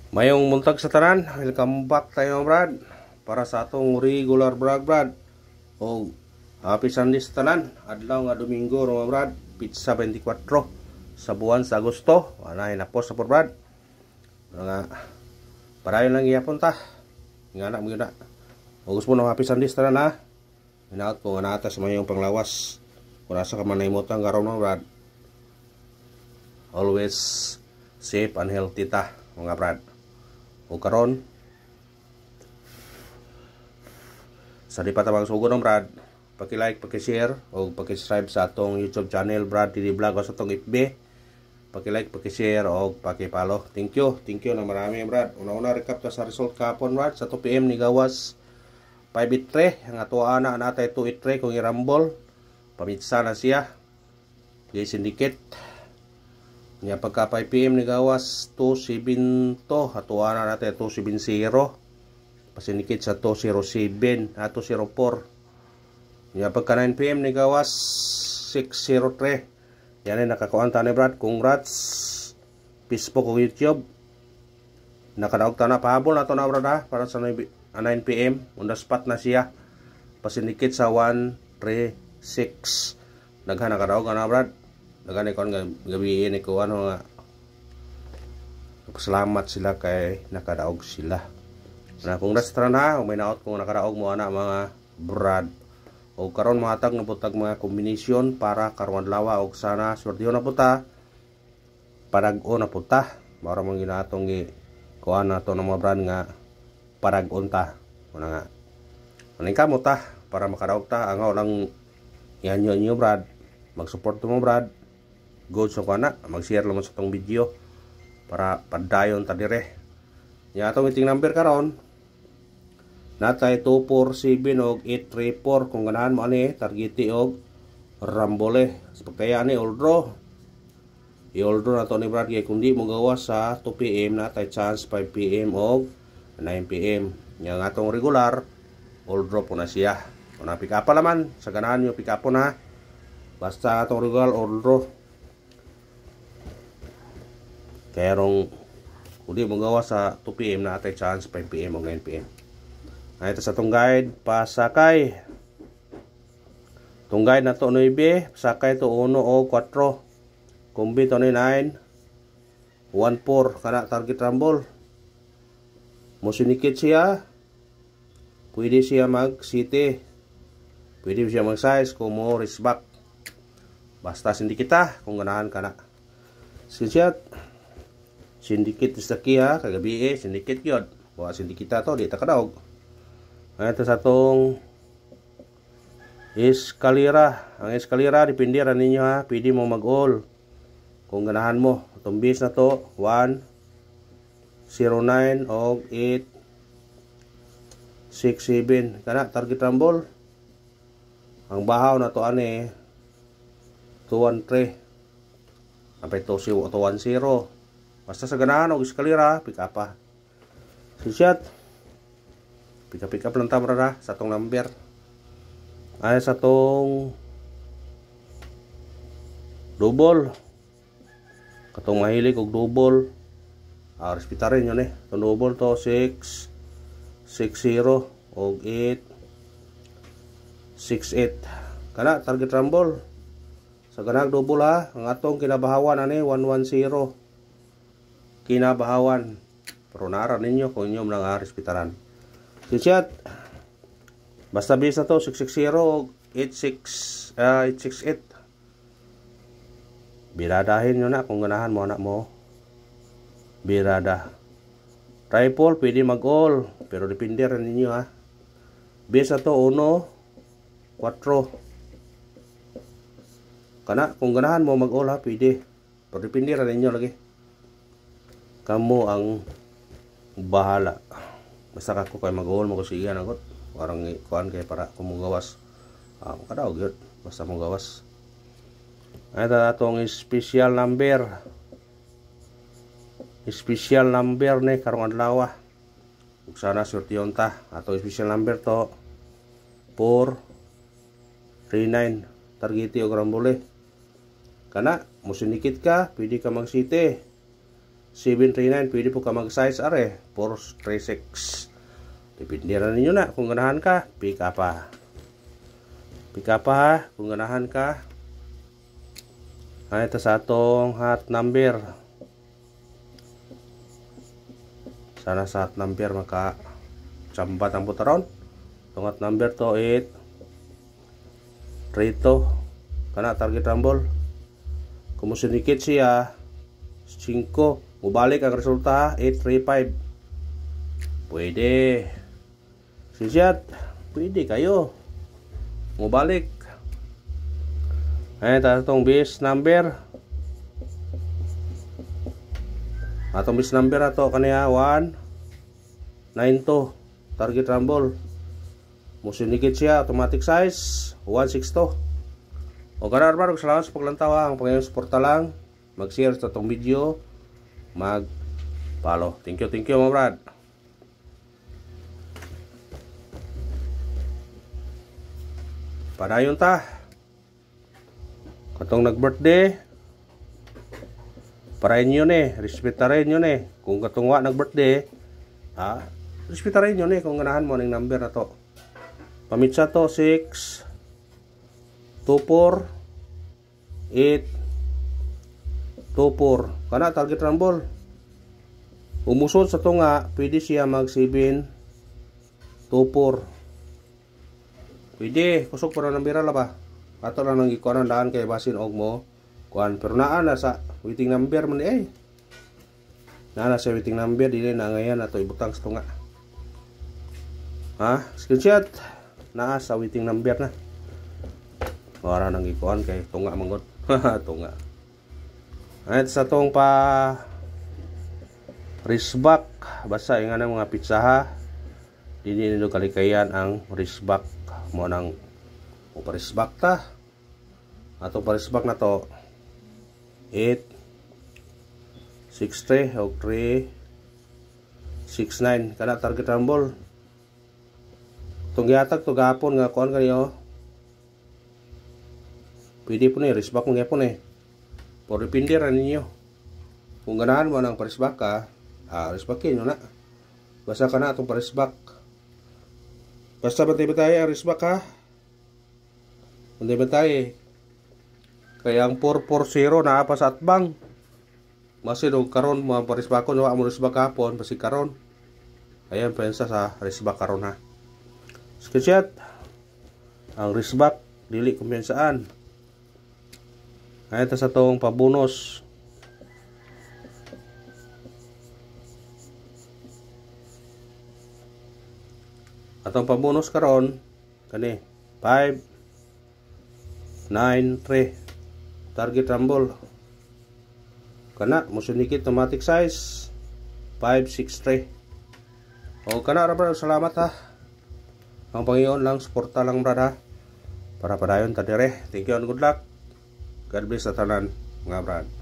Mayong muntag sa tanan, welcome back tayo brad para sa atong regular vlog brad. O happy Sunday sa tanan, adlaw nga Domingo mga brad, pizza 24 sa buwan sa Agosto. Anay na po sa brad. Nga parayon lang gyapon ta. Ngana mo gyud na. O gusto mo happy Sunday sa tanan ha. Hinaot ko nga nata sa mayong panglawas. Kung nasa ka man naimutang karon mga brad. Always safe and healthy ta mga brad. O karon sa di pa tabang sugod ng brad, paki-like, paki-share o paki-subscribe sa atong YouTube channel Brad TV Vlog o sa atong FB. Paki-like, paki-share o paki-follow. Thank you na marami brad. Una-una recap ta sa result kapon brad sa 2 PM ni gawas 5-3 ang ato ana natay 2-3 kung i-rumble. Pamitsa na siya. Di syndicate. Nya pagka 5 PM ni gawas 2-7 to hatuana natin 2-7-0 pasinikit sa 2-0-7 at 2-0-4. Nya pagka 9 PM ni gawas 6-0-3 yan ay nakakuan ta ni brad. Congrats Facebook o YouTube nakadaog ta na pahabol na to na brad ha para sa 9 PM on the spot na siya pasinikit sa 1-3-6 daghan nakadaog na brad. Nagani kon gabi ini ko ano nga salamat sila kay nakadaog sila. Na kung restaurant ha, may naot kung nakadaog mo ana mga brad. O karon mahatag na putag mga combination para karon lawa og sana swertiho na puta. Parag-o na puta. Mao man ginatong gi kuan nato ng mga brad nga parag-on ta. Una nga. Aning kamo ta para makadaog ta angaw lang yanyo brad. Mag-support mo brad. Good so kana mag-share lang sa tong video para padayon ta dire. Nya atong meeting number karon natay 247 og 834 kung ganahan mo ani targeti og rambole. Pagkaya ani all draw. I-all draw na to ni brad kay kundi mo gawas sa 2 PM natay chance 5 PM og 9 PM. Nya nga atong regular all draw po na siya. Kung na pick up laman sa ganahan nyo pick up po na. Basta atong regular all draw. Kaya rong kung di mo gawa sa 2 PM na atay chance 5 PM o 9 PM. Ay ito sa itong guide pasakay. Itong guide na to 9 pasakay to 1 o 4 kumbi to 9 1-4 kana target rumble. Musinikit siya. Pwede siya mag city. Pwede siya mag size kung mo risback. Basta sindikita kung ganahan ka na. Screenshot. Syndicate sa kiya kagabi syndicate gyud wa syndicate to di ta kadaog. Ito sa tong eskalera. Ang eskalera depende ra ninyo ha, pwede mo mag-all kung ganahan mo. Itong base na to 1 09 og 8 6 7 kana target rumble. Ang bahaw na to ani 213 apay to 1-0. Basta sa ganahan o eskalera, pick up pa. Screenshot. Pick up lang tamara sa tong number. Ay sa tong double. Katong mahilig og double. Respetarin yun Itong double to 6 6-0 og 8 6-8. Kana target rumble. Sa ganag double ha, ang atong kinabahawan ani 1-1-0. Kinabahawan. Pero nara ninyo kung inyo lang respetaran. Screenshot. Basta base na to 660 868. Biradahin nyo na kung ganahan mo anak mo. Birada. Triple pwede mag-all. Pero depende rin ninyo ha. Base na to 1 4. Kana kung ganahan mo mag-all ha pwede. Pero depende rin ninyo lagi. Kamu ang bahala. Basta ako kay mag-all mo ko siya nagot. Parang kuan kay para kumugawas. Makadaog yun. Basta mong gawas. Ito atong special number. Special number ni karong adlaw. Ug sana surtiyon ta. Atong special number to 439 targeti og rambole. Kana, musinikit ka, pwede ka mag-city. 739. Pwede po ka mag-size are 436. Depende na ninyo na kung ganahan ka, pick up ha. Pick up ha kung ganahan ka. Ito sa atong hot number. Sana sa hot number maka sambat ang putaron. Itong hot number to 8 Rito kana target rumble. Kung sinikit siya 5, mubalik ang resulta 835. Pwede. Sisyat, pwede kayo. Mubalik. Atong base number. Atong base number ato kaniya 192 target rumble. Musinikit siya automatic size 162. O kanar barog salamat sa paglantaw. Ang Panginoon suporta lang. Mag-share sa itong video. Mag-follow. Thank you mga brad. Padayon ta. Katong nag-birthday, parayin nyo ni. Respetarin nyo ni. Kung katong wa nag-birthday, respetarin nyo ni kung ganahan mo ng number na to. Pamitsa to 6 24 8 24. Kana target rumble. Umusod sa to nga, pwede siya mag 7 24. Pwede, kusog para ng bira la ba? Ato lang nang ikuan ang daan kay basin og mo kuan. Pero naa na sa waiting number man naa na sa waiting number dili na ngayon ato ibutang sa tunga. Screenshot naa sa waiting number na. Wala nang ikuan kay tunga manggod. Tunga. At sa tong pa wristback basta nga ng mga pitsaha dili nilo kalikayan ang wristback mo nang wristback ta. Ato wristback na to 8 63 o 3 69 kana target rumble. Tong gihatag to gapon nga kuan kaniyo. Pwede po ni wristback mo gyapon por depende ra ninyo. Kung ganahan mo ng wristback ka, wristbackin nyo na. Basta ka na itong wristback. Basta batay-batay ang wristback ha. Batay-batay. Kaya ang 440 na pa sa atbang. Masin o karon mo ang wristback ko, nawa mo wristback hapon, basi karon. Ayan, pensa sa wristback karon ha. Screenshot. Ang wristback, dili kumpensaan. Ayan, sa itong pabonus. Atong pabonus karon kani 5 9 3 target rumble. Kana musunikit automatic size 563. O kana ra bro, salamat ha. Ang Panginoon lang suporta lang brad ha. Para padayon ta dire. Thank you and good luck. God bless sa tanan mga brad.